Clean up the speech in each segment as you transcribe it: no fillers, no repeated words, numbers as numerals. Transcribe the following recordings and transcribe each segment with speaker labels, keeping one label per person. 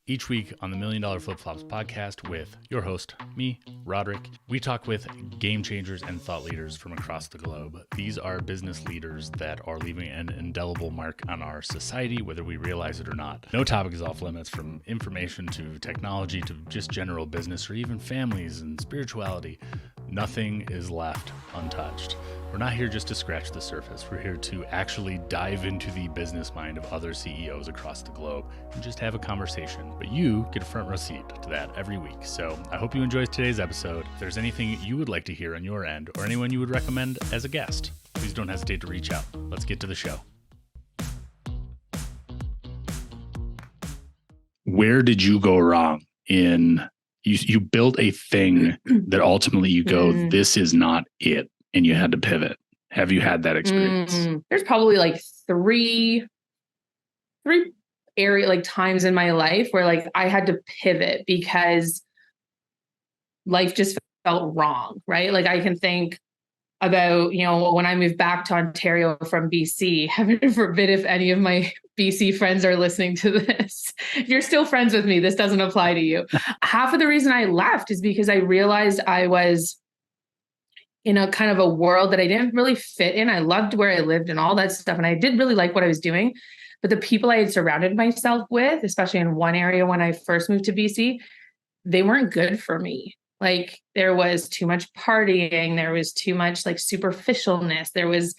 Speaker 1: Each week on the Million Dollar Flip Flops podcast with your host, me, Rodric, we talk with game changers and thought leaders from across the globe. These are business leaders that are leaving an indelible mark on our society, whether we realize it or not. No topic is off limits, from information to technology to just general business or even families and spirituality. Nothing is left untouched. We're not here just to scratch the surface. We're here to actually dive into the business mind of other CEOs across the globe and just have a conversation. But you get a front row seat to that every week. So I hope you enjoyed today's episode. If there's anything you would like to hear on your end or anyone you would recommend as a guest, please don't hesitate to reach out. Let's get to the show. Where did you go wrong in you built a thing that ultimately you go, this is not it, and you had to pivot? Have you had that experience?
Speaker 2: There's probably like three times in my life where like I had to pivot because life just felt wrong, right? Like I can think about, when I moved back to Ontario from BC, heaven forbid if any of my BC friends are listening to this. If you're still friends with me, this doesn't apply to you. Half of the reason I left is because I realized I was in a kind of a world that I didn't really fit in. I loved where I lived and all that stuff. And I did really like what I was doing. But the people I had surrounded myself with, especially in one area when I first moved to BC, they weren't good for me. Like there was too much partying. There was too much like superficialness.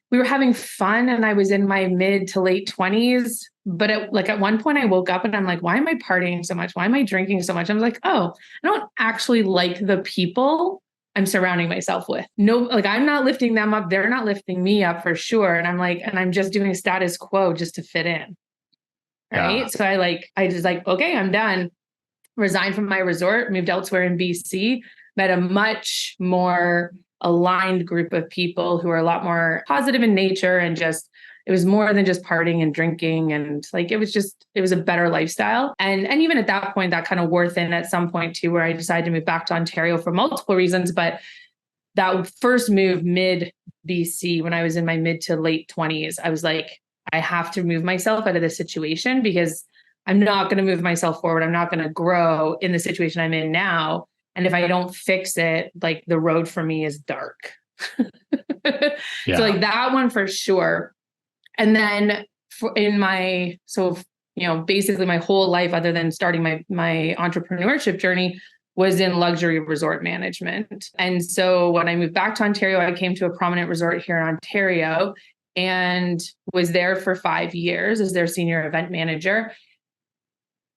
Speaker 2: We were having fun and I was in my mid to late 20s. But at one point I woke up and I'm like, why am I partying so much? Why am I drinking so much? I was like, oh, I don't actually like the people I'm surrounding myself with. No, like I'm not lifting them up. They're not lifting me up for sure. And I'm just doing status quo just to fit in. Right. Yeah. So I just okay, I'm done. Resigned from my resort, moved elsewhere in BC, met a much more aligned group of people who are a lot more positive in nature. And it was more than just partying and drinking. And it was a better lifestyle. And even at that point, that kind of wore thin at some point too, where I decided to move back to Ontario for multiple reasons. But that first move mid BC, when I was in my mid to late 20s, I was like, I have to move myself out of this situation because I'm not going to move myself forward. I'm not going to grow in the situation I'm in now. And if I don't fix it, the road for me is dark. Yeah. So that one for sure. And then basically my whole life, other than starting my entrepreneurship journey, was in luxury resort management. And so when I moved back to Ontario, I came to a prominent resort here in Ontario and was there for 5 years as their senior event manager.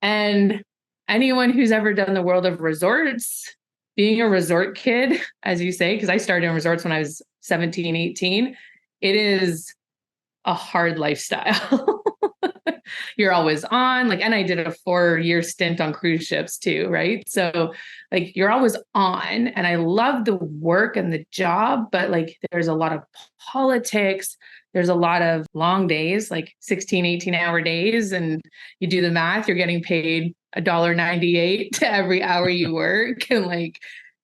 Speaker 2: And anyone who's ever done the world of resorts, being a resort kid, as you say, because I started in resorts when I was 17, 18, it is a hard lifestyle. You're always on, and I did a 4-year stint on cruise ships too, right? So you're always on, and I love the work and the job, but there's a lot of politics. There's a lot of long days, 16, 18-hour days. And you do the math, you're getting paid $1.98 to every hour you work. And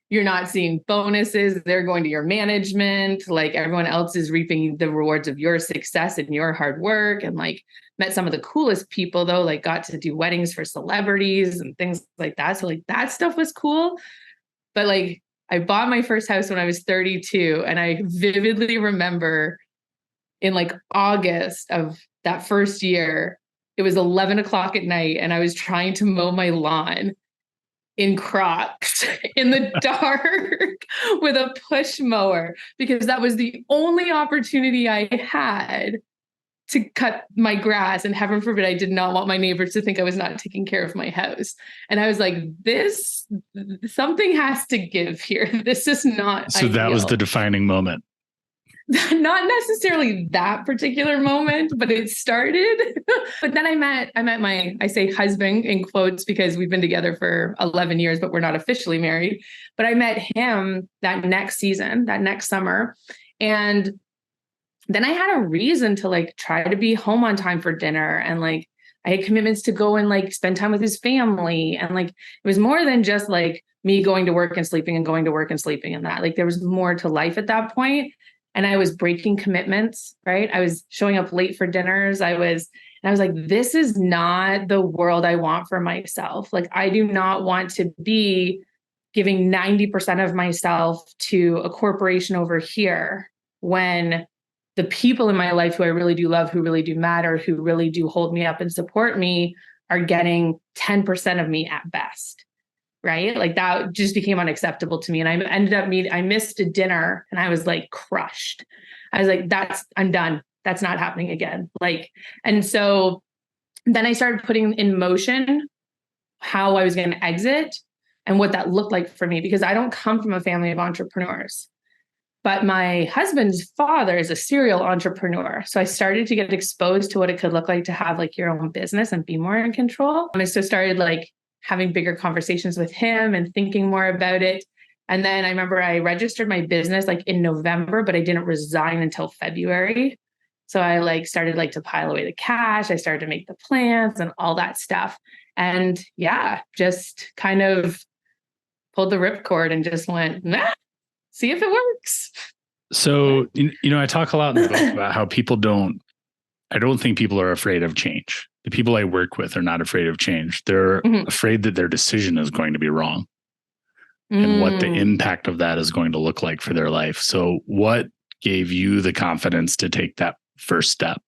Speaker 2: you're not seeing bonuses. They're going to your management. Everyone else is reaping the rewards of your success and your hard work. And met some of the coolest people though, got to do weddings for celebrities and things like that. So that stuff was cool. But I bought my first house when I was 32. And I vividly remember in August of that first year, it was 11 o'clock at night and I was trying to mow my lawn in Crocs in the dark with a push mower because that was the only opportunity I had to cut my grass. And heaven forbid, I did not want my neighbors to think I was not taking care of my house. And I was like, something has to give here. This is not
Speaker 1: So ideal. That was the defining moment.
Speaker 2: Not necessarily that particular moment, but it started. But then I met I say husband in quotes because we've been together for 11 years, but we're not officially married. But I met him that next season, that next summer. And then I had a reason to try to be home on time for dinner. And I had commitments to go and spend time with his family. And it was more than just me going to work and sleeping and going to work and sleeping and that. There was more to life at that point. And I was breaking commitments, right? I was showing up late for dinners. I was And I was like, this is not the world I want for myself. Like, I do not want to be giving 90% of myself to a corporation over here when the people in my life who I really do love, who really do matter, who really do hold me up and support me are getting 10% of me at best. Right. Like that just became unacceptable to me. And I ended up I missed a dinner and I was like crushed. I was like, I'm done. That's not happening again. Like, and so then I started putting in motion how I was going to exit and what that looked like for me, because I don't come from a family of entrepreneurs. But my husband's father is a serial entrepreneur. So I started to get exposed to what it could look like to have like your own business and be more in control. And so started like having bigger conversations with him and thinking more about it. And then I remember I registered my business like in November, but I didn't resign until February. So I like started like to pile away the cash. I started to make the plans and all that stuff. And yeah, just kind of pulled the ripcord and just went, nah, see if it works.
Speaker 1: So, I talk a lot in the book about how I don't think people are afraid of change. The people I work with are not afraid of change. They're afraid that their decision is going to be wrong and what the impact of that is going to look like for their life. So what gave you the confidence to take that first step?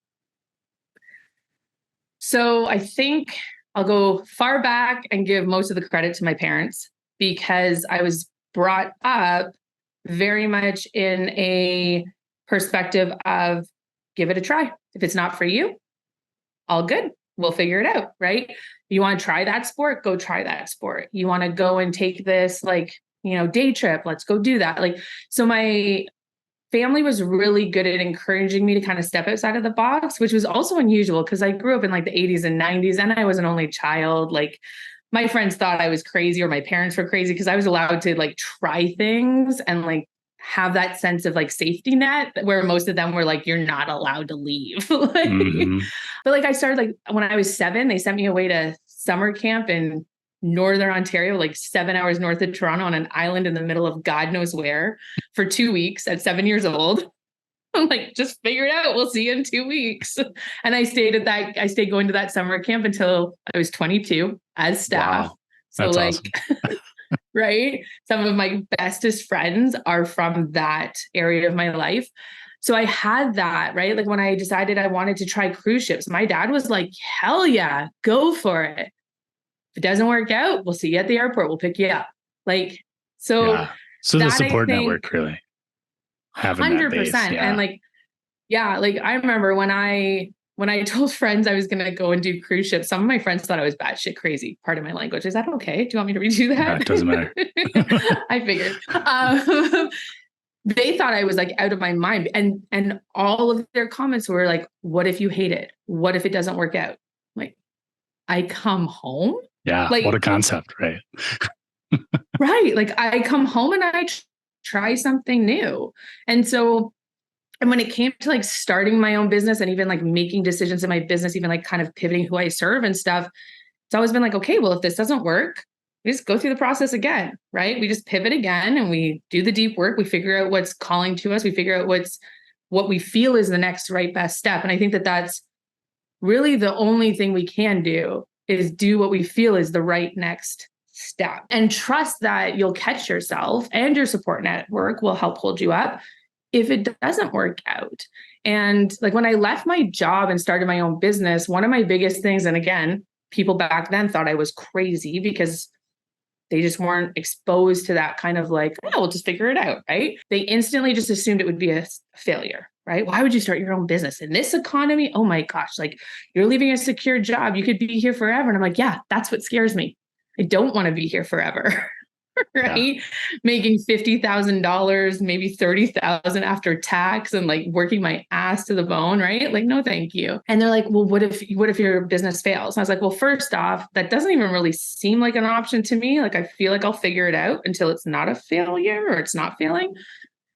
Speaker 2: So I think I'll go far back and give most of the credit to my parents, because I was brought up very much in a perspective of give it a try. If it's not for you, all good. We'll figure it out, right? You want to try that sport? Go try that sport. You want to go and take this day trip? Let's go do that. So my family was really good at encouraging me to kind of step outside of the box, which was also unusual because I grew up in like the 80s and 90s and I was an only child. Like my friends thought I was crazy or my parents were crazy because I was allowed to like try things and like have that sense of like safety net where most of them were like, you're not allowed to leave. But like I started like when I was 7, they sent me away to summer camp in Northern Ontario, like 7 hours north of Toronto on an island in the middle of God knows where for 2 weeks at 7 years old. I'm like, just figure it out. We'll see you in 2 weeks. And I stayed going to that summer camp until I was 22 as staff.
Speaker 1: Wow. That's
Speaker 2: so
Speaker 1: awesome.
Speaker 2: right. Some of my bestest friends are from that area of my life. So I had that, right? Like when I decided I wanted to try cruise ships, my dad was like, hell yeah, go for it. If it doesn't work out, we'll see you at the airport. We'll pick you up. So
Speaker 1: the support network really having 100%. That base, yeah.
Speaker 2: And I remember when I told friends I was going to go and do cruise ships, some of my friends thought I was batshit crazy. Pardon my language. Is that okay? Do you want me to redo that?
Speaker 1: No, it doesn't matter.
Speaker 2: I figured. They thought I was like out of my mind. And all of their comments were like, what if you hate it? What if it doesn't work out? Like, I come home.
Speaker 1: Yeah. What a concept, right?
Speaker 2: Right. Like I come home and I try something new. And when it came to like starting my own business and even like making decisions in my business, even like kind of pivoting who I serve and stuff, it's always been like, okay, well, if this doesn't work, we just go through the process again, right? We just pivot again and we do the deep work. We figure out what's calling to us. We figure out what we feel is the next right best step. And I think that that's really the only thing we can do is do what we feel is the right next step and trust that you'll catch yourself and your support network will help hold you up if it doesn't work out. And like when I left my job and started my own business, one of my biggest things, and again, people back then thought I was crazy because they just weren't exposed to that kind of like, oh, we'll just figure it out, right? They instantly just assumed it would be a failure, right? Why would you start your own business in this economy? Oh my gosh, like you're leaving a secure job. You could be here forever. And I'm like, yeah, that's what scares me. I don't want to be here forever. Right? Yeah. Making $50,000, maybe $30,000 after tax and like working my ass to the bone, right? Like, no, thank you. And they're like, well, what if your business fails? And I was like, well, first off, that doesn't even really seem like an option to me. Like, I feel like I'll figure it out until it's not a failure or it's not failing.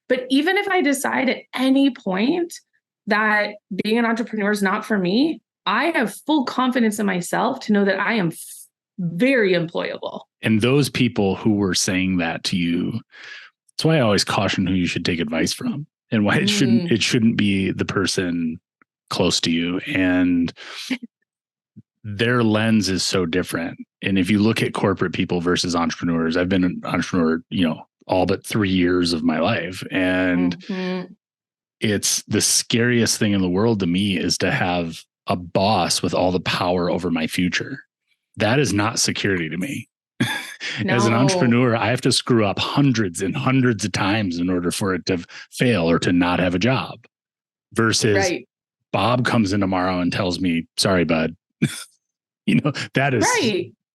Speaker 2: But even if I decide at any point that being an entrepreneur is not for me, I have full confidence in myself to know that I am very employable.
Speaker 1: And those people who were saying that to you, that's why I always caution who you should take advice from and why it shouldn't be the person close to you, and their lens is so different. And if you look at corporate people versus entrepreneurs, I've been an entrepreneur, all but 3 years of my life. And it's the scariest thing in the world to me is to have a boss with all the power over my future. That is not security to me. No. As an entrepreneur, I have to screw up hundreds and hundreds of times in order for it to fail or to not have a job. Versus Bob comes in tomorrow and tells me, sorry, bud. That is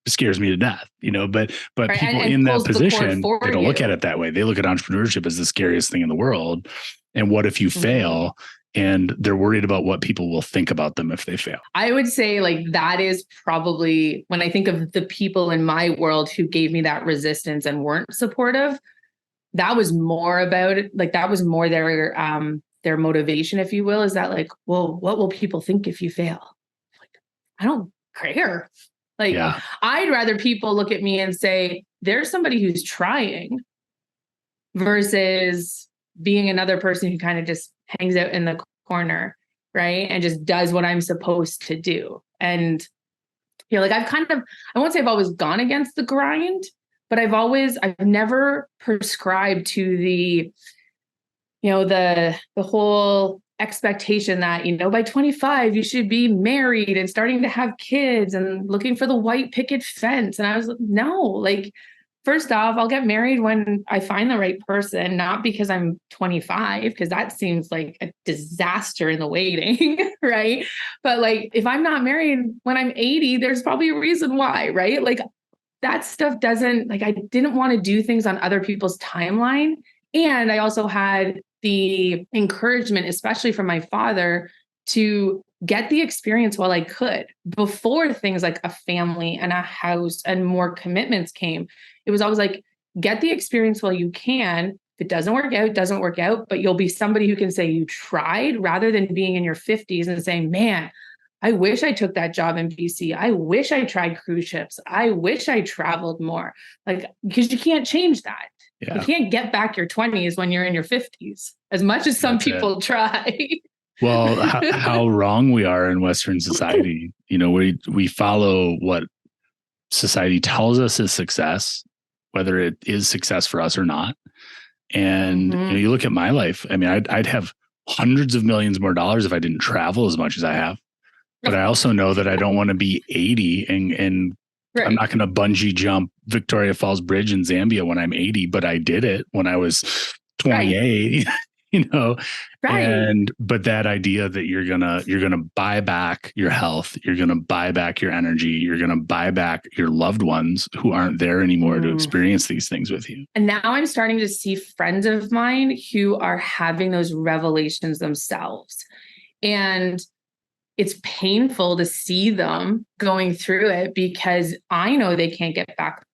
Speaker 1: scares me to death, but people in that position, they don't look at it that way. They look at entrepreneurship as the scariest thing in the world. And what if you fail? And they're worried about what people will think about them if they fail.
Speaker 2: I would say that is probably, when I think of the people in my world who gave me that resistance and weren't supportive, that was more about it. That was more their motivation, if you will, is that well, what will people think if you fail? I don't care. I'd rather people look at me and say, there's somebody who's trying, versus being another person who kind of just hangs out in the corner, right? And just does what I'm supposed to do. And I won't say I've always gone against the grind, but I've never prescribed to the whole expectation that, by 25, you should be married and starting to have kids and looking for the white picket fence. And I was like, no, first off, I'll get married when I find the right person, not because I'm 25, because that seems like a disaster in the waiting, right? But if I'm not married when I'm 80, there's probably a reason why, right? That stuff doesn't, I didn't want to do things on other people's timeline. And I also had the encouragement, especially from my father, to get the experience while I could, before things like a family and a house and more commitments came. It was always get the experience while you can. If it doesn't work out, doesn't work out, but you'll be somebody who can say you tried, rather than being in your 50s and saying, man, I wish I took that job in BC. I wish I tried cruise ships. I wish I traveled more. Because you can't change that. Yeah. You can't get back your 20s when you're in your 50s, as much as some people try.
Speaker 1: Well, how wrong we are in Western society. We follow what society tells us is success, whether it is success for us or not. And you look at my life. I mean, I'd have hundreds of millions more dollars if I didn't travel as much as I have. But I also know that I don't want to be 80 and I'm not going to bungee jump Victoria Falls Bridge in Zambia when I'm 80, but I did it when I was 28, but that idea that you're going to buy back your health, you're going to buy back your energy, you're going to buy back your loved ones who aren't there anymore to experience these things with you.
Speaker 2: And now I'm starting to see friends of mine who are having those revelations themselves. And it's painful to see them going through it, because I know they can't get back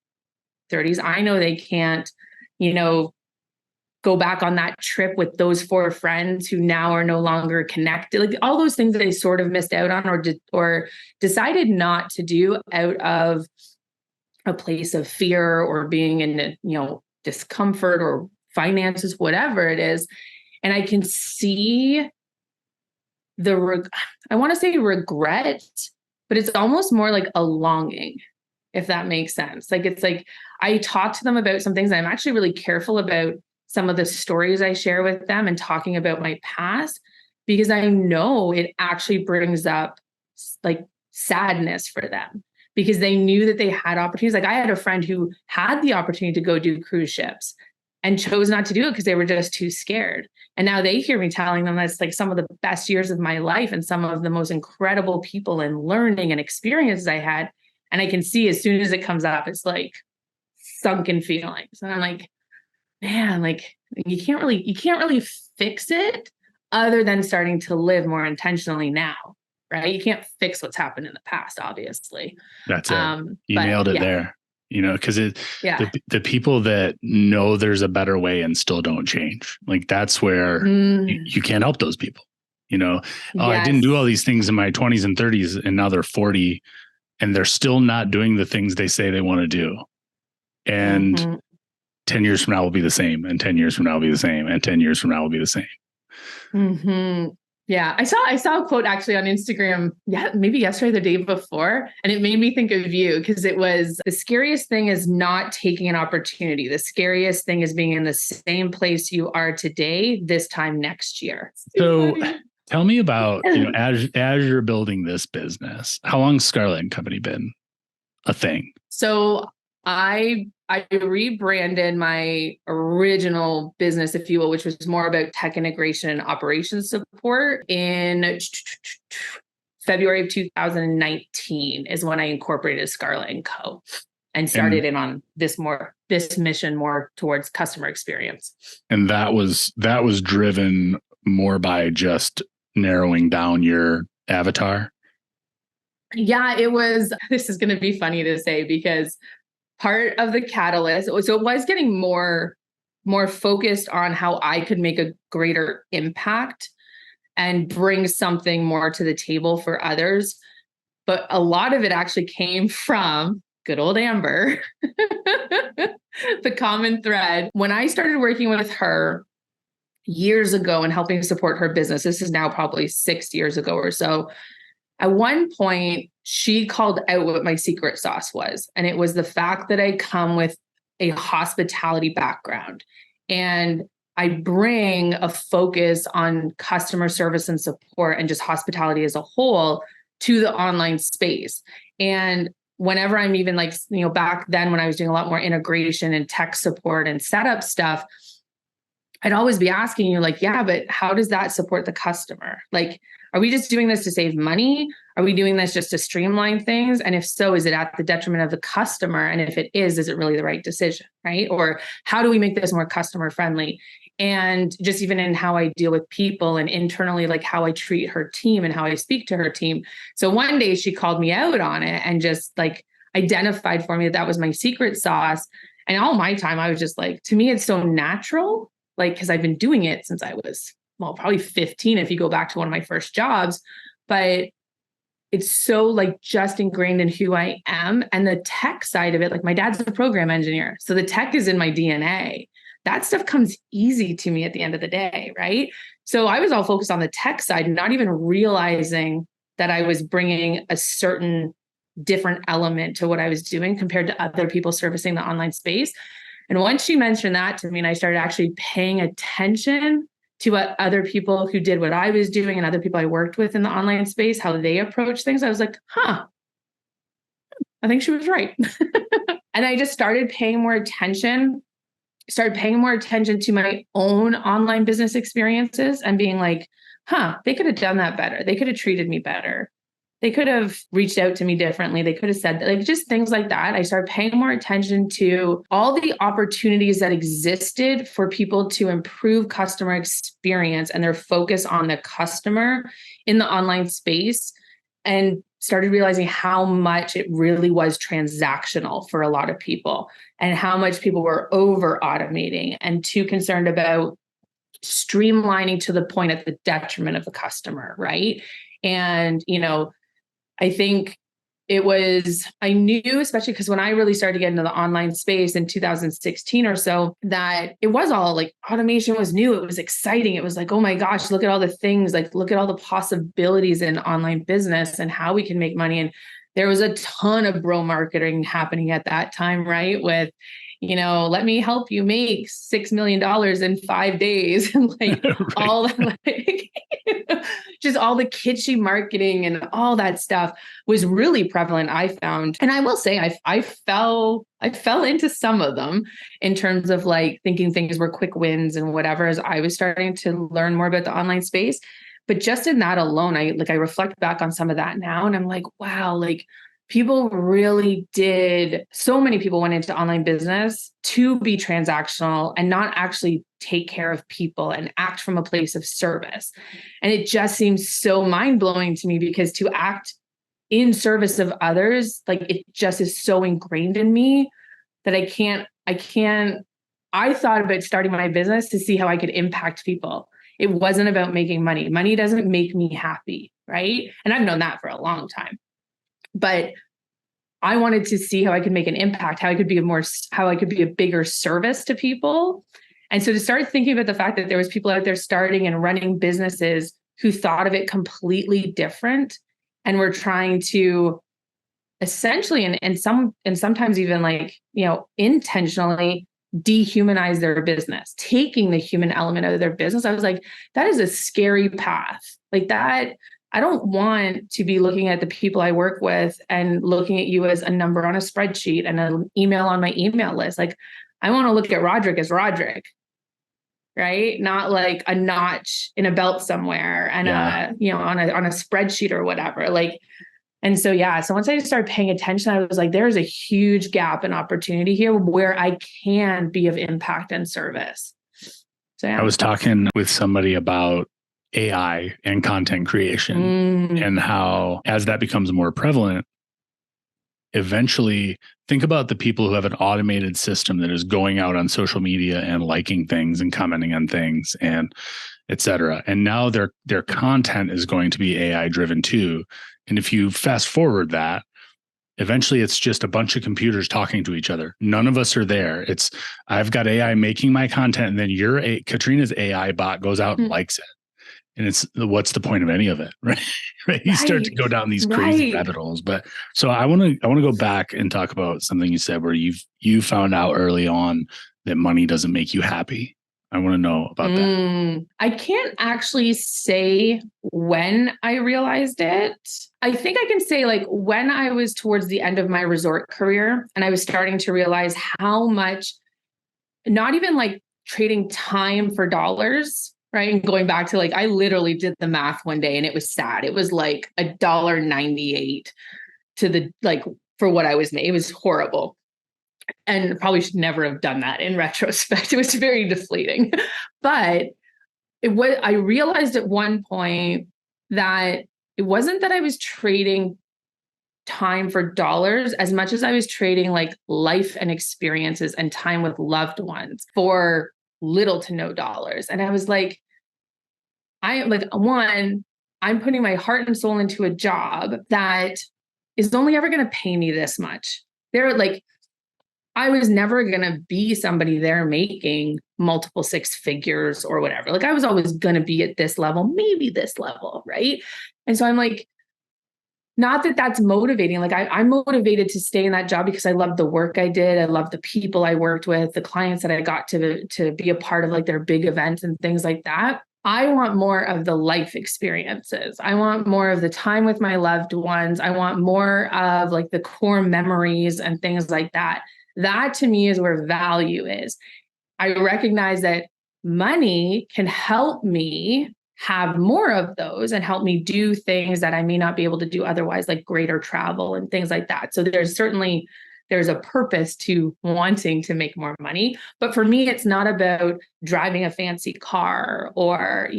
Speaker 2: 30s. I know they can't, go back on that trip with those 4 friends who now are no longer connected. All those things that they sort of missed out on or decided not to do out of a place of fear or being in, discomfort or finances, whatever it is. And I can see I want to say regret, but it's almost more like a longing, if that makes sense. I talk to them about some things. I'm actually really careful about some of the stories I share with them and talking about my past, because I know it actually brings up sadness for them, because they knew that they had opportunities. I had a friend who had the opportunity to go do cruise ships and chose not to do it because they were just too scared. And now they hear me telling them that's some of the best years of my life and some of the most incredible people and learning and experiences I had. And I can see as soon as it comes up, it's sunken feelings. And I'm man, you can't really fix it other than starting to live more intentionally now, right? You can't fix what's happened in the past, obviously.
Speaker 1: That's it. You nailed it there. Because the people that know there's a better way and still don't change, that's where you can't help those people. I didn't do all these things in my 20s and 30s, and now they're 40 and they're still not doing the things they say they want to do. And 10 years from now will be the same, and 10 years from now will be the same, and 10 years from now will be the same.
Speaker 2: Yeah. I saw a quote actually on Instagram. Yeah. Maybe yesterday, or the day before. And it made me think of you because it was the scariest thing is not taking an opportunity. The scariest thing is being in the same place you are today, this time next year.
Speaker 1: So tell me about, as you're building this business, how long's Scarlett and Company been a thing?
Speaker 2: So I rebranded my original business, if you will, which was more about tech integration and operations support in February of 2019 is when I incorporated Scarlett and Co. and started in on this mission more towards customer experience.
Speaker 1: And that was driven more by just narrowing down your avatar.
Speaker 2: Yeah, it was. This is going to be funny to say because part of the catalyst, so it was getting more focused on how I could make a greater impact and bring something more to the table for others. But a lot of it actually came from good old Amber, the common thread. When I started working with her years ago and helping support her business, this is now probably 6 years ago or so. At one point, she called out what my secret sauce was. And it was the fact that I come with a hospitality background and I bring a focus on customer service and support and just hospitality as a whole to the online space. And whenever I'm even like, back then when I was doing a lot more integration and tech support and setup stuff, I'd always be asking you like, yeah, but how does that support the customer? Like, are we just doing this to save money? Are we doing this just to streamline things? And if so, is it at the detriment of the customer? And if it is it really the right decision, right? Or how do we make this more customer friendly? And just even in how I deal with people and internally, like how I treat her team and how I speak to her team. So one day she called me out on it and just like identified for me that was my secret sauce. And all my time, I was just like, to me, it's so natural. Like, because I've been doing it since I was, probably 15, if you go back to one of my first jobs, but it's so like just ingrained in who I am. And the tech side of it, like my dad's a program engineer. So the tech is in my DNA. That stuff comes easy to me at the end of the day, right? So I was all focused on the tech side, not even realizing that I was bringing a certain different element to what I was doing compared to other people servicing the online space. And once she mentioned that to me, and I started actually paying attention to what other people who did what I was doing and other people I worked with in the online space, how they approach things, I was like, I think she was right. And I just started paying more attention to my own online business experiences and being like, they could have done that better. They could have treated me better. They could have reached out to me differently. They could have said that, like just things like that. I started paying more attention to all the opportunities that existed for people to improve customer experience and their focus on the customer in the online space, and started realizing how much it really was transactional for a lot of people and how much people were over automating and too concerned about streamlining to the point at the detriment of the customer, right? And, I think I knew, especially because when I really started to get into the online space in 2016 or so, that it was all like automation was new. It was exciting. It was like, oh my gosh, look at all the things, like look at all the possibilities in online business and how we can make money. And there was a ton of bro marketing happening at that time, right? With, let me help you make $6 million in 5 days. And like right. All like just all the kitschy marketing and all that stuff was really prevalent, I found. And I will say I fell into some of them in terms of like thinking things were quick wins and whatever, as I was starting to learn more about the online space. But just in that alone, I reflect back on some of that now and I'm like, wow, like people really did. So many people went into online business to be transactional and not actually take care of people and act from a place of service. And it just seems so mind blowing to me because to act in service of others, like it just is so ingrained in me that I thought about starting my business to see how I could impact people. It wasn't about making money. Money doesn't make me happy, right? And I've known that for a long time. But I wanted to see how I could make an impact, how I could be a bigger service to people. And so to start thinking about the fact that there was people out there starting and running businesses who thought of it completely different and were trying to essentially, and sometimes even like, intentionally dehumanize their business, taking the human element of their business. I was like, that is a scary path. Like that, I don't want to be looking at the people I work with and looking at you as a number on a spreadsheet and an email on my email list. Like, I want to look at Rodric as Rodric, right? Not like a notch in a belt somewhere and on a spreadsheet or whatever. Like, and so, so once I started paying attention, I was like, there's a huge gap in opportunity here where I can be of impact and service. So
Speaker 1: I was talking with somebody about AI and content creation and how, as that becomes more prevalent, eventually think about the people who have an automated system that is going out on social media and liking things and commenting on things and et cetera. And now their content is going to be AI driven too. And if you fast forward that, eventually it's just a bunch of computers talking to each other. None of us are there. I've got AI making my content, and then Katrina's AI bot goes out and likes it. And what's the point of any of it, right? You start to go down these crazy rabbit holes. But so I want to go back and talk about something you said where you found out early on that money doesn't make you happy. I want to know about that.
Speaker 2: I can't actually say when I realized it. I think I can say like when I was towards the end of my resort career and I was starting to realize how much, not even like trading time for dollars, right? And going back to like, I literally did the math one day and it was sad. It was like $1.98 to the, like for what I was making. It was horrible. And probably should never have done that in retrospect. It was very deflating. But I realized at one point that it wasn't that I was trading time for dollars as much as I was trading like life and experiences and time with loved ones for little to no dollars. And I was like, I'm putting my heart and soul into a job that is only ever going to pay me this much. I was never going to be somebody there making multiple six figures or whatever. Like I was always going to be at this level, maybe this level. Right. And so I'm like, not that that's motivating. Like I'm motivated to stay in that job because I love the work I did. I love the people I worked with, the clients that I got to be a part of like their big events and things like that. I want more of the life experiences. I want more of the time with my loved ones. I want more of like the core memories and things like that. That to me is where value is. I recognize that money can help me have more of those and help me do things that I may not be able to do otherwise, like greater travel and things like that. So there's a purpose to wanting to make more money. But for me, it's not about driving a fancy car or,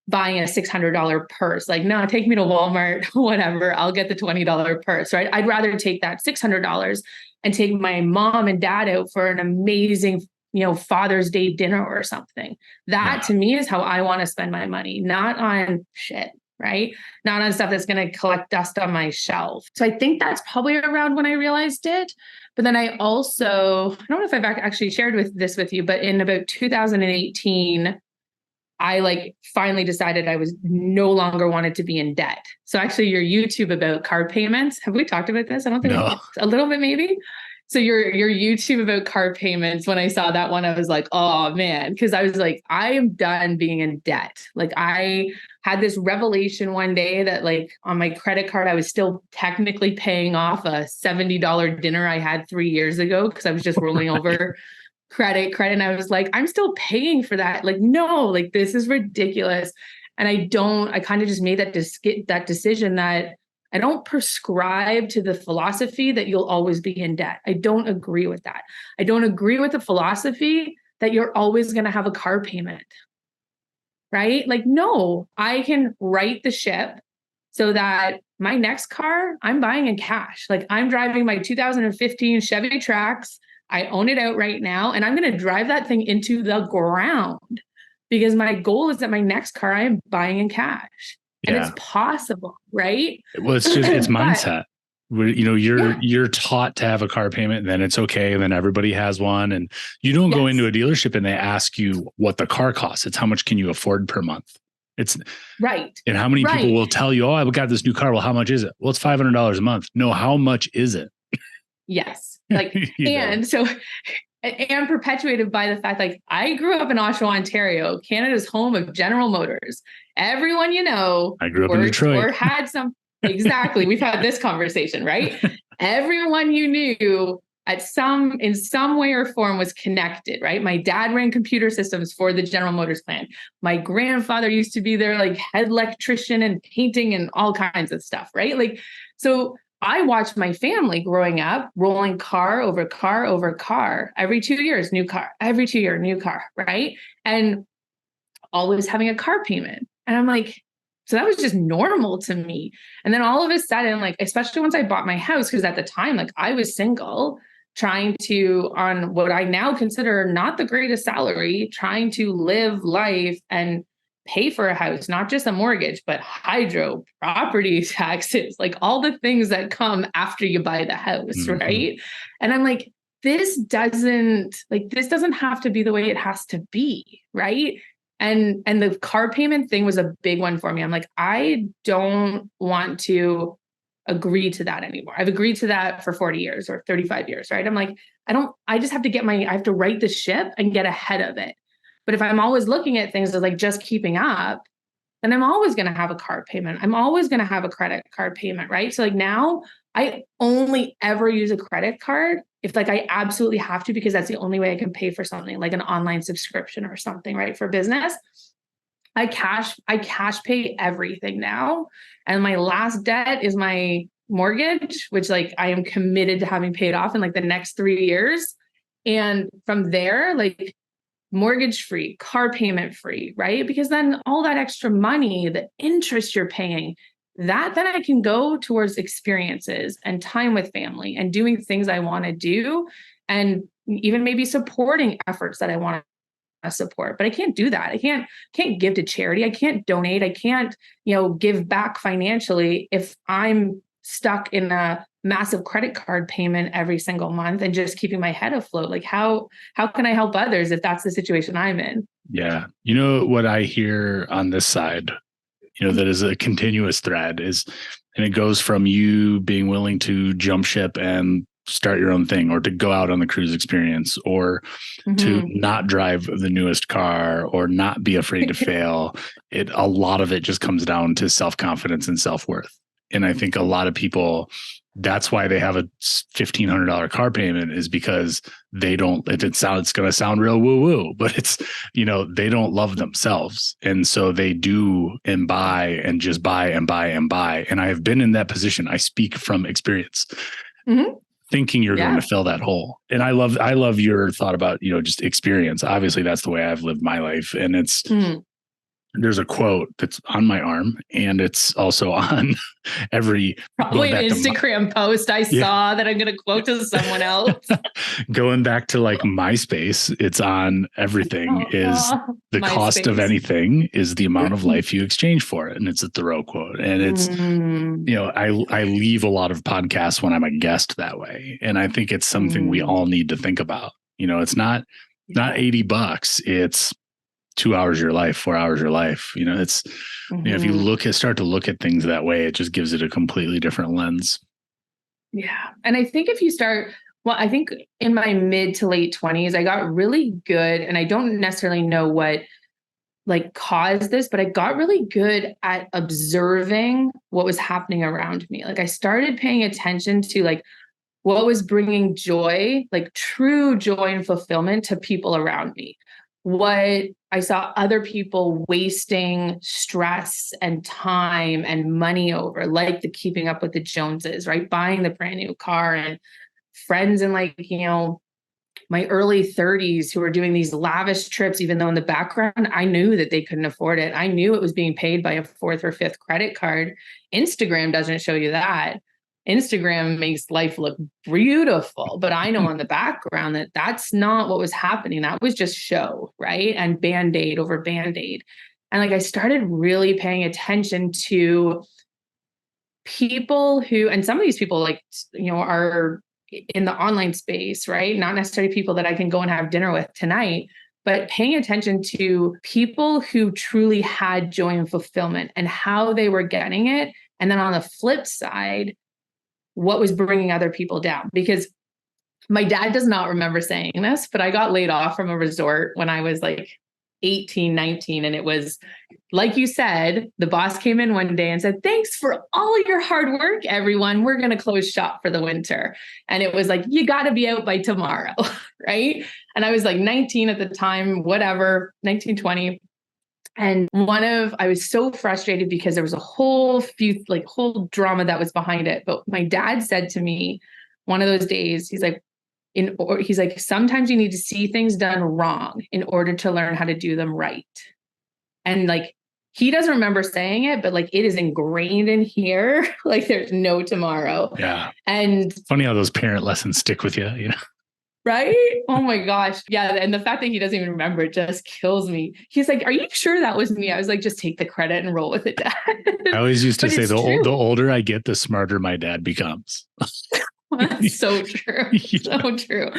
Speaker 2: buying a $600 purse. Like, no, take me to Walmart, whatever. I'll get the $20 purse, right? I'd rather take that $600 and take my mom and dad out for an amazing, Father's Day dinner or something. That to me is how I want to spend my money, not on shit, right? Not on stuff that's going to collect dust on my shelf. So I think that's probably around when I realized it. But then I don't know if I've actually shared this with you, but in about 2018, I finally decided I was no longer wanted to be in debt. So actually your YouTube about card payments, have we talked about this? I don't think a little bit maybe. So your YouTube about card payments, when I saw that one, I was like, oh man, because I was like, I am done being in debt. Like I had this revelation one day that like on my credit card, I was still technically paying off a $70 dinner I had 3 years ago because I was just rolling over credit. And I was like, I'm still paying for that. Like, no, like this is ridiculous. And I kind of just made that decision that I don't prescribe to the philosophy that you'll always be in debt. I don't agree with that. I don't agree with the philosophy that you're always going to have a car payment, right? Like, no, I can right the ship so that my next car, I'm buying in cash. Like I'm driving my 2015 Chevy Trax. I own it out right now, and I'm going to drive that thing into the ground because my goal is that my next car I am buying in cash. And it's possible, right?
Speaker 1: Well, it's mindset. You're taught to have a car payment, and then it's okay, and then everybody has one, and you don't go into a dealership and they ask you what the car costs. It's how much can you afford per month. It's
Speaker 2: right.
Speaker 1: And how many people
Speaker 2: Right.
Speaker 1: will tell you, oh, I got this new car. Well, how much is it? Well, it's $500 a month. No, how much is it?
Speaker 2: Yes. Like, and so, and perpetuated by the fact, like, I grew up in Oshawa, Ontario, Canada's home of General Motors. Everyone, you know,
Speaker 1: I grew up in Detroit
Speaker 2: or had some, exactly. We've had this conversation, right? Everyone you knew in some way or form was connected, right? My dad ran computer systems for the General Motors plant. My grandfather used to be their like head electrician and painting and all kinds of stuff, right? Like, so I watched my family growing up, rolling car over car over car. Every 2 years, new car. Every 2 year, new car, right? And always having a car payment. And I'm like, so that was just normal to me. And then all of a sudden, like, especially once I bought my house, because at the time, like, I was single, trying to, on what I now consider not the greatest salary, trying to live life and pay for a house, not just a mortgage, but hydro, property taxes, like all the things that come after you buy the house,
Speaker 1: Mm-hmm.
Speaker 2: right? And I'm like, this doesn't have to be the way it has to be, right? And the car payment thing was a big one for me. I'm like, I don't want to agree to that anymore. I've agreed to that for 40 years or 35 years, right? I'm like, I just have to I have to right the ship and get ahead of it. But if I'm always looking at things as like just keeping up, then I'm always going to have a car payment. I'm always going to have a credit card payment, right? So like now I only ever use a credit card if like I absolutely have to, because that's the only way I can pay for something like an online subscription or something, right? For business. I cash pay everything now. And my last debt is my mortgage, which like I am committed to having paid off in like the next 3 years. And from there, like mortgage free, car payment free, right? Because then all that extra money, the interest you're paying, that then I can go towards experiences and time with family and doing things I want to do, and even maybe supporting efforts that I want to support. But I can't do that. I can't give to charity. I can't donate. I can't, give back financially if I'm stuck in a massive credit card payment every single month and just keeping my head afloat. Like how can I help others if that's the situation I'm in?
Speaker 1: Yeah. You know what I hear on this side, that is a continuous thread and it goes from you being willing to jump ship and start your own thing, or to go out on the cruise experience, or to not drive the newest car, or not be afraid to fail. A lot of it just comes down to self-confidence and self-worth. And I think a lot of people, that's why they have a $1,500 car payment, is because they don't, it's going to sound real woo-woo, but it's, they don't love themselves. And so they do and buy and just buy and buy and buy. And I have been in that position. I speak from experience, thinking you're going to fill that hole. And I love your thought about, just experience. Obviously that's the way I've lived my life. And it's, there's a quote that's on my arm, and it's also on every
Speaker 2: probably an Instagram post I saw that I'm going to quote to someone else.
Speaker 1: Going back to like MySpace, it's on everything. Is the cost of anything is the amount of life you exchange for it. And it's a Thoreau quote. And it's, I leave a lot of podcasts when I'm a guest that way. And I think it's something we all need to think about. It's not $80. It's 2 hours of your life, 4 hours of your life. It's, if you start to look at things that way, it just gives it a completely different lens.
Speaker 2: Yeah. And I think if you start, I think in my mid to late 20s, I got really good, and I don't necessarily know what like caused this, but I got really good at observing what was happening around me. Like I started paying attention to like what was bringing joy, like true joy and fulfillment to people around me. What I saw other people wasting stress and time and money over, like the keeping up with the Joneses, right? Buying the brand new car, and friends in like, my early 30s who were doing these lavish trips, even though in the background, I knew that they couldn't afford it. I knew it was being paid by a fourth or fifth credit card. Instagram doesn't show you that. Instagram makes life look beautiful, but I know in the background that that's not what was happening. That was just show, right? And Band-Aid over Band-Aid. And like, I started really paying attention to people who, and some of these people like, are in the online space, right? Not necessarily people that I can go and have dinner with tonight, but paying attention to people who truly had joy and fulfillment and how they were getting it. And then on the flip side, what was bringing other people down? Because my dad does not remember saying this, but I got laid off from a resort when I was like 18, 19. And it was, like you said, the boss came in one day and said, thanks for all of your hard work, everyone. We're going to close shop for the winter. And it was like, you got to be out by tomorrow. Right. And I was like 19 at the time, whatever, 19, 20. And I was so frustrated because there was a whole drama that was behind it. But my dad said to me one of those days, he's like, sometimes you need to see things done wrong in order to learn how to do them right. And like, he doesn't remember saying it, but like it is ingrained in here. Like there's no tomorrow.
Speaker 1: Yeah.
Speaker 2: And
Speaker 1: funny how those parent lessons stick with you, you know?
Speaker 2: Right? Oh my gosh. Yeah. And the fact that he doesn't even remember it just kills me. He's like, are you sure that was me? I was like, just take the credit and roll with it, Dad.
Speaker 1: I always used to say the older I get, the smarter my dad becomes.
Speaker 2: That's so true. Yeah. So true.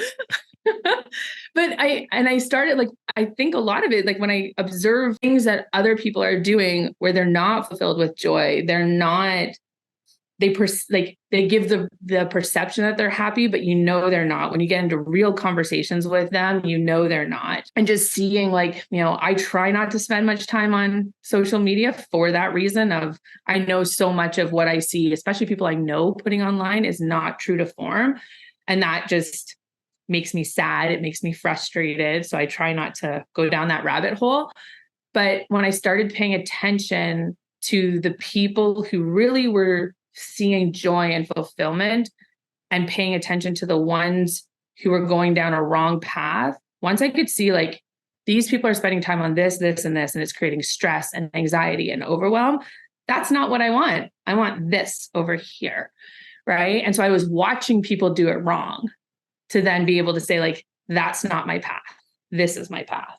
Speaker 2: But I started like, I think a lot of it, like when I observe things that other people are doing where they're not fulfilled with joy, they give the perception that they're happy, but they're not. When you get into real conversations with them, they're not. And just seeing like, I try not to spend much time on social media for that reason of, I know so much of what I see, especially people I know putting online, is not true to form. And that just makes me sad. It makes me frustrated. So I try not to go down that rabbit hole. But when I started paying attention to the people who really were seeing joy and fulfillment and paying attention to the ones who were going down a wrong path, once I could see like these people are spending time on this, this, and this, and it's creating stress and anxiety and overwhelm. That's not what I want. I want this over here. Right. And so I was watching people do it wrong to then be able to say like, that's not my path. This is my path.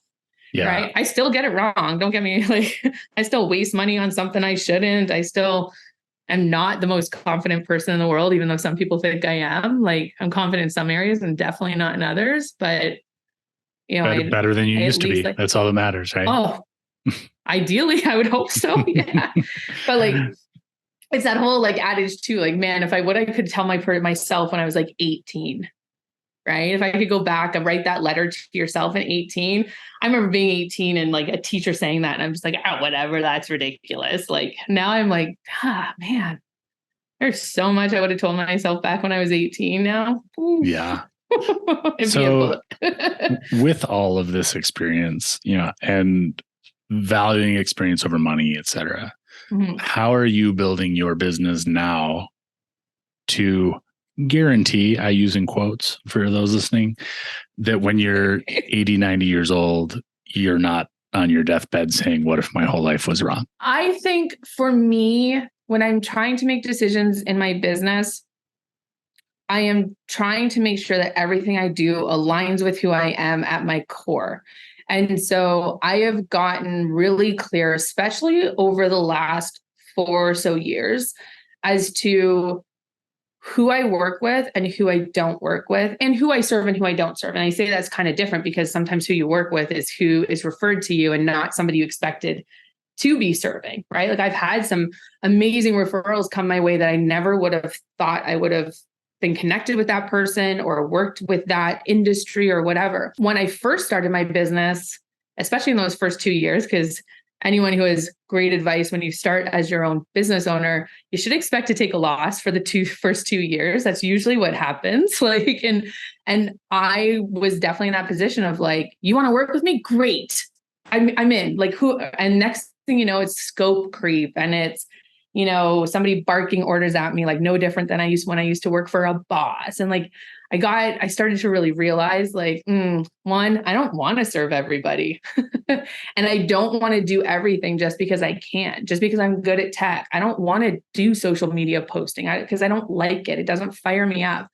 Speaker 2: Yeah. Right. I still get it wrong. Don't get me like, I still waste money on something I shouldn't. I still am not the most confident person in the world, even though some people think I am. Like I'm confident in some areas and definitely not in others, but
Speaker 1: better than you used to be. That's all that matters, right?
Speaker 2: Oh, ideally I would hope so. Yeah. But like, it's that whole like adage too, like, man, if I could tell myself when I was like 18, right? If I could go back and write that letter to yourself at 18, I remember being 18 and like a teacher saying that. And I'm just like, oh, whatever, that's ridiculous. Like now I'm like, man, there's so much I would have told myself back when I was 18 now. Ooh.
Speaker 1: Yeah. So with all of this experience, and valuing experience over money, et cetera, how are you building your business now to guarantee, I use in quotes for those listening, that when you're 80, 90 years old, you're not on your deathbed saying, what if my whole life was wrong?
Speaker 2: I think for me, when I'm trying to make decisions in my business, I am trying to make sure that everything I do aligns with who I am at my core. And so I have gotten really clear, especially over the last 4 or so years, as to who I work with and who I don't work with, and who I serve and who I don't serve. And I say that's kind of different because sometimes who you work with is who is referred to you and not somebody you expected to be serving, right? Like I've had some amazing referrals come my way that I never would have thought I would have been connected with that person or worked with that industry or whatever. When I first started my business, especially in those first 2 years, because anyone who has great advice when you start as your own business owner, you should expect to take a loss for the first 2 years. That's usually what happens. Like, and I was definitely in that position of like, you want to work with me? Great. I'm in. Like who? And next thing you know, it's scope creep, and it's, somebody barking orders at me, like no different than when I used to work for a boss. And like, I started to really realize like, one, I don't want to serve everybody. And I don't want to do everything just because I can, just because I'm good at tech. I don't want to do social media posting because I don't like it. It doesn't fire me up.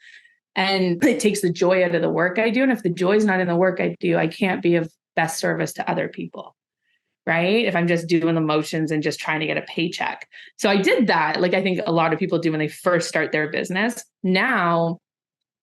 Speaker 2: And it takes the joy out of the work I do. And if the joy is not in the work I do, I can't be of best service to other people. Right? If I'm just doing the motions and just trying to get a paycheck. So I did that. Like I think a lot of people do when they first start their business. Now,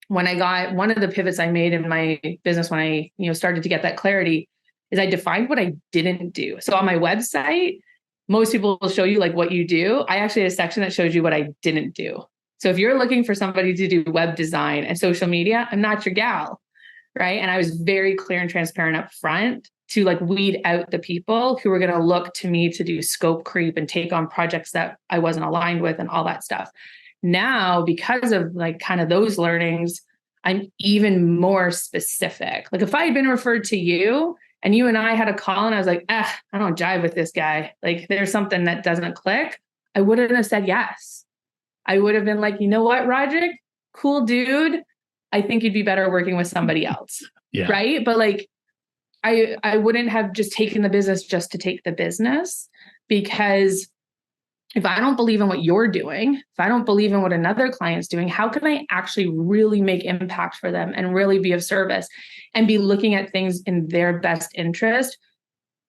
Speaker 2: when I got one of the pivots I made in my business, when I, started to get that clarity, is I defined what I didn't do. So on my website, most people will show you like what you do. I actually had a section that shows you what I didn't do. So if you're looking for somebody to do web design and social media, I'm not your gal, right? And I was very clear and transparent up front to like weed out the people who were going to look to me to do scope creep and take on projects that I wasn't aligned with and all that stuff. Now, because of like kind of those learnings, I'm even more specific. Like if I had been referred to you and you and I had a call and I was like, I don't jive with this guy, like there's something that doesn't click, I wouldn't have said yes. I would have been like, you know what, Rodric, cool dude. I think you'd be better working with somebody else.
Speaker 1: Yeah.
Speaker 2: Right. But like, I wouldn't have just taken the business just to take the business, because if I don't believe in what you're doing, if I don't believe in what another client's doing, how can I actually really make impact for them and really be of service and be looking at things in their best interest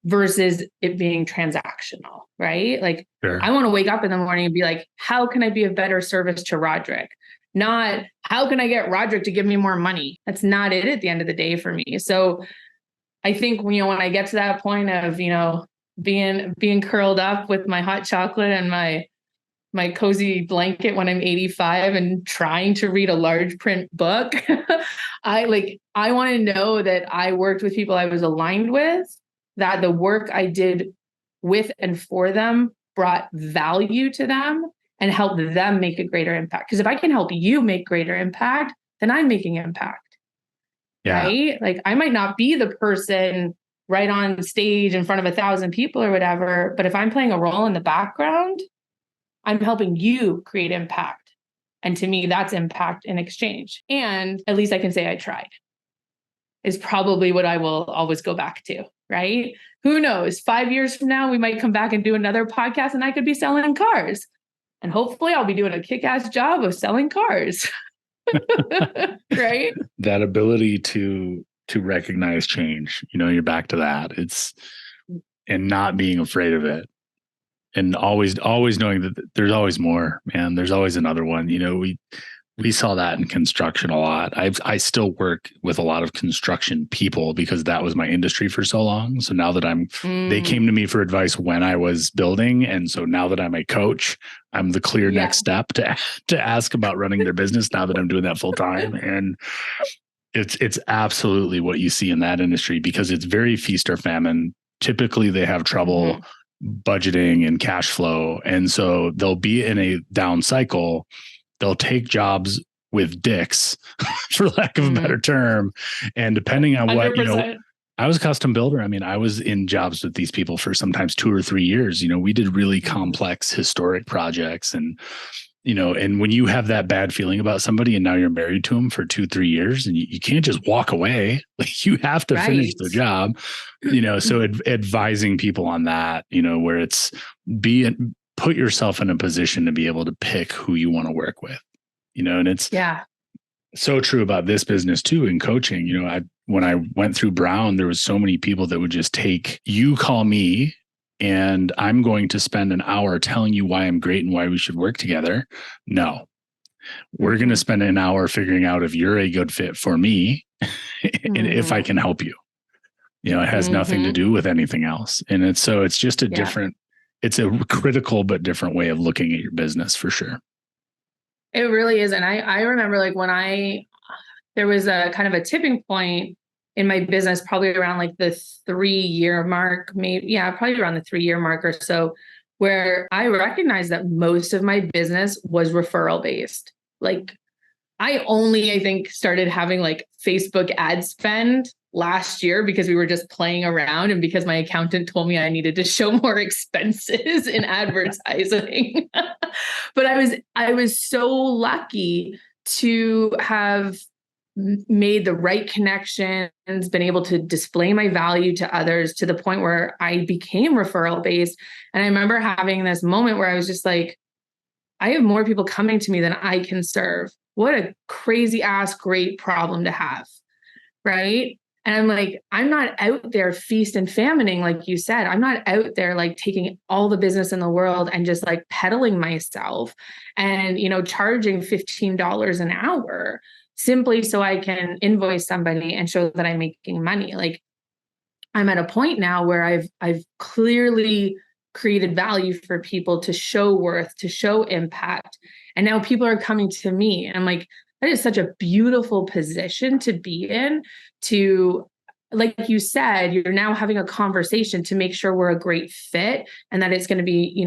Speaker 2: versus it being transactional, right? Like
Speaker 1: Sure.
Speaker 2: I want to wake up in the morning and be like, how can I be of better service to Rodric? Not how can I get Rodric to give me more money? That's not it at the end of the day for me. So I think, when I get to that point of, being curled up with my hot chocolate and my cozy blanket when I'm 85 and trying to read a large print book, I want to know that I worked with people I was aligned with, that the work I did with and for them brought value to them and helped them make a greater impact. Because if I can help you make greater impact, then I'm making impact. Yeah. Right? Like I might not be the person right on stage in front of 1,000 people or whatever, but if I'm playing a role in the background, I'm helping you create impact. And to me, that's impact in exchange. And at least I can say I tried, is probably what I will always go back to, right? Who knows? 5 years from now, we might come back and do another podcast and I could be selling cars. And hopefully I'll be doing a kick-ass job of selling cars. Right?
Speaker 1: That ability to recognize change, you're back to that. And not being afraid of it, and always knowing that there's always more, man. There's always another one. We saw that in construction a lot. I still work with a lot of construction people because that was my industry for so long. So now that they came to me for advice when I was building. And so now that I'm a coach, I'm the clear next step to ask about running their business now that I'm doing that full time. And it's absolutely what you see in that industry, because it's very feast or famine. Typically they have trouble budgeting and cash flow. And so they'll be in a down cycle. They'll take jobs with dicks, for lack of a better term. And depending on 100%. I was a custom builder. I mean, I was in jobs with these people for sometimes 2 or 3 years. We did really complex historic projects, and when you have that bad feeling about somebody and now you're married to them for 2-3 years, and you can't just walk away, like you have to finish the job, so advising people on that, where it's put yourself in a position to be able to pick who you want to work with, and it's so true about this business too. In coaching, when I went through Brown, there was so many people that would just you call me and I'm going to spend an hour telling you why I'm great and why we should work together. No, we're going to spend an hour figuring out if you're a good fit for me and if I can help you. It has nothing to do with anything else. And it's just a different, it's a critical but different way of looking at your business for sure.
Speaker 2: It really is. And I remember like when there was a kind of a tipping point in my business, probably around like the 3-year mark, probably around the 3-year mark or so, where I recognized that most of my business was referral based. Like I think started having like Facebook ad spend last year because we were just playing around and because my accountant told me I needed to show more expenses in advertising. But I was so lucky to have made the right connections, been able to display my value to others to the point where I became referral based. And I remember having this moment where I was just like, I have more people coming to me than I can serve. What a crazy ass great problem to have. Right. And I'm like, I'm not out there feast and famining, like you said. I'm not out there like taking all the business in the world and just like peddling myself and, charging $15 an hour simply so I can invoice somebody and show that I'm making money. Like I'm at a point now where I've clearly created value for people to show worth, to show impact. And now people are coming to me. And I'm like, that is such a beautiful position to be in, to, like you said, you're now having a conversation to make sure we're a great fit and that it's going to be,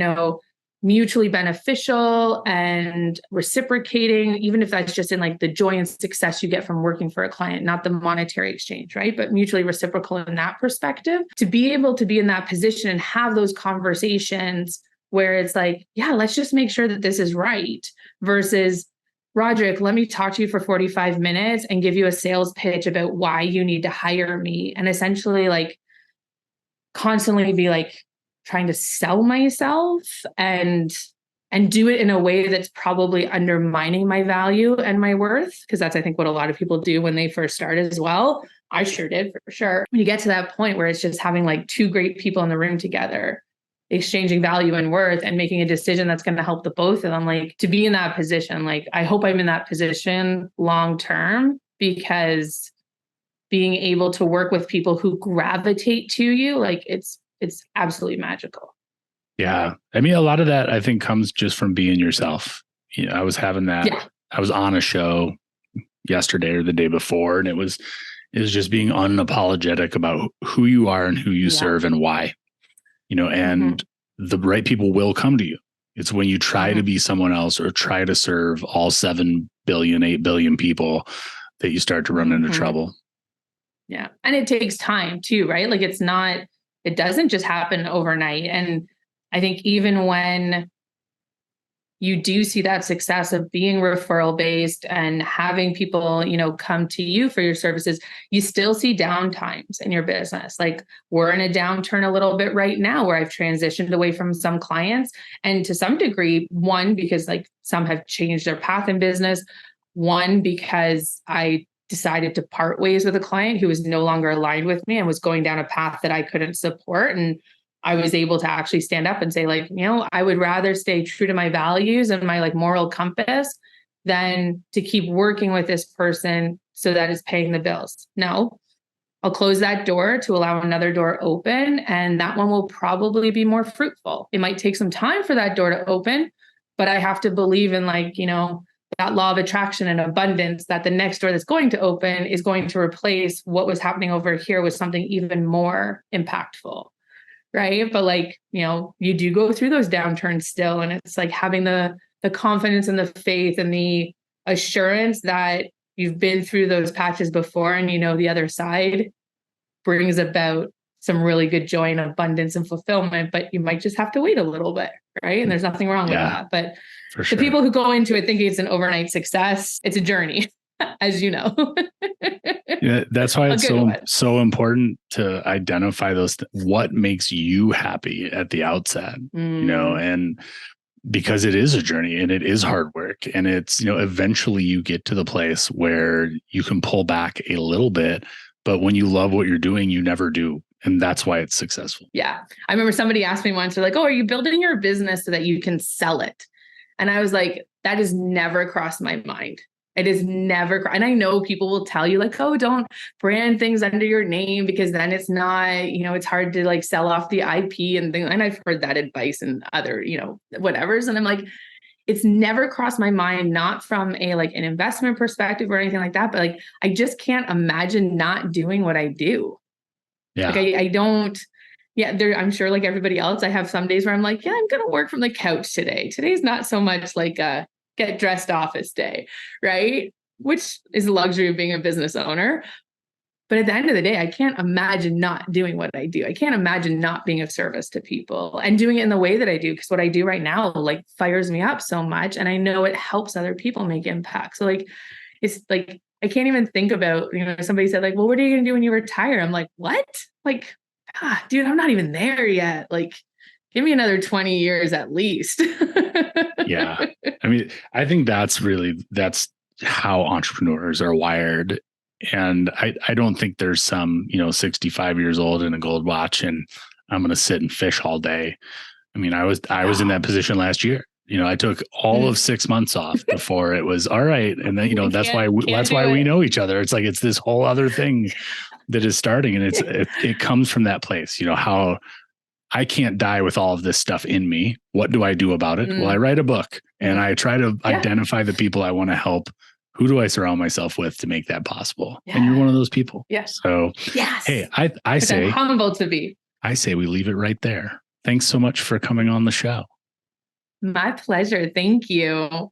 Speaker 2: mutually beneficial and reciprocating, even if that's just in like the joy and success you get from working for a client, not the monetary exchange, right? But mutually reciprocal in that perspective. To be able to be in that position and have those conversations where it's like, yeah, let's just make sure that this is right, versus, Rodric, let me talk to you for 45 minutes and give you a sales pitch about why you need to hire me, and essentially like constantly be like trying to sell myself and do it in a way that's probably undermining my value and my worth. Because that's, I think, what a lot of people do when they first start as well. I sure did, for sure. When you get to that point where it's just having like two great people in the room together, exchanging value and worth and making a decision that's going to help the both of them, like to be in that position, like I hope I'm in that position long term, because being able to work with people who gravitate to you, like it's absolutely magical.
Speaker 1: Yeah. I mean, a lot of that I think comes just from being yourself. I was having that. Yeah. I was on a show yesterday or the day before, and it was just being unapologetic about who you are and who you serve and why, and the right people will come to you. It's when you try to be someone else or try to serve all 7 billion, 8 billion people that you start to run into trouble.
Speaker 2: Yeah. And it takes time too, right? Like it doesn't just happen overnight. And I think even when you do see that success of being referral based and having people, come to you for your services, you still see downtimes in your business. Like we're in a downturn a little bit right now where I've transitioned away from some clients, and to some degree, one, because like some have changed their path in business, one, because I decided to part ways with a client who was no longer aligned with me and was going down a path that I couldn't support. And I was able to actually stand up and say, like, I would rather stay true to my values and my like moral compass than to keep working with this person so that it's paying the bills. No, I'll close that door to allow another door open. And that one will probably be more fruitful. It might take some time for that door to open, but I have to believe in like, that law of attraction and abundance, that the next door that's going to open is going to replace what was happening over here with something even more impactful. Right. But like, you do go through those downturns still. And it's like having the confidence and the faith and the assurance that you've been through those patches before, and the other side brings about some really good joy and abundance and fulfillment, but you might just have to wait a little bit. Right. And there's nothing wrong with that. But the people who go into it thinking it's an overnight success, it's a journey, as you know.
Speaker 1: Yeah, that's why it's so important to identify what makes you happy at the outset, and because it is a journey and it is hard work, and it's, eventually you get to the place where you can pull back a little bit, but when you love what you're doing, you never do. And that's why it's successful. Yeah.
Speaker 2: I remember somebody asked me once, they're like, oh, are you building your business so that you can sell it? And I was like, that has never crossed my mind. It is never. And I know people will tell you like, oh, don't brand things under your name because then it's not, it's hard to like sell off the IP and things. And I've heard that advice and other, whatevers. And I'm like, it's never crossed my mind, not from a like an investment perspective or anything like that, but like, I just can't imagine not doing what I do. Yeah. Like I don't. Yeah, I'm sure like everybody else, I have some days where I'm like, yeah, I'm going to work from the couch today. Today's not so much like a get dressed office day, right? Which is the luxury of being a business owner. But at the end of the day, I can't imagine not doing what I do. I can't imagine not being of service to people and doing it in the way that I do, because what I do right now like fires me up so much. And I know it helps other people make impact. So like, it's like, I can't even think about, somebody said like, well, what are you going to do when you retire? I'm like, what? Like, dude, I'm not even there yet. Like, give me another 20 years at least.
Speaker 1: Yeah. I mean, I think that's how entrepreneurs are wired. And I don't think there's some, 65 years old in a gold watch and I'm going to sit and fish all day. I mean, I was in that position last year. I took all of 6 months off before it was all right. And then, that's why we know each other. It's like, it's this whole other thing that is starting. And it comes from that place, how I can't die with all of this stuff in me. What do I do about it? Well, I write a book and I try to identify the people I want to help. Who do I surround myself with to make that possible? Yeah. And you're one of those people.
Speaker 2: Yes.
Speaker 1: So, hey, I say,
Speaker 2: I'm humbled to be.
Speaker 1: I say we leave it right there. Thanks so much for coming on the show.
Speaker 2: My pleasure. Thank you.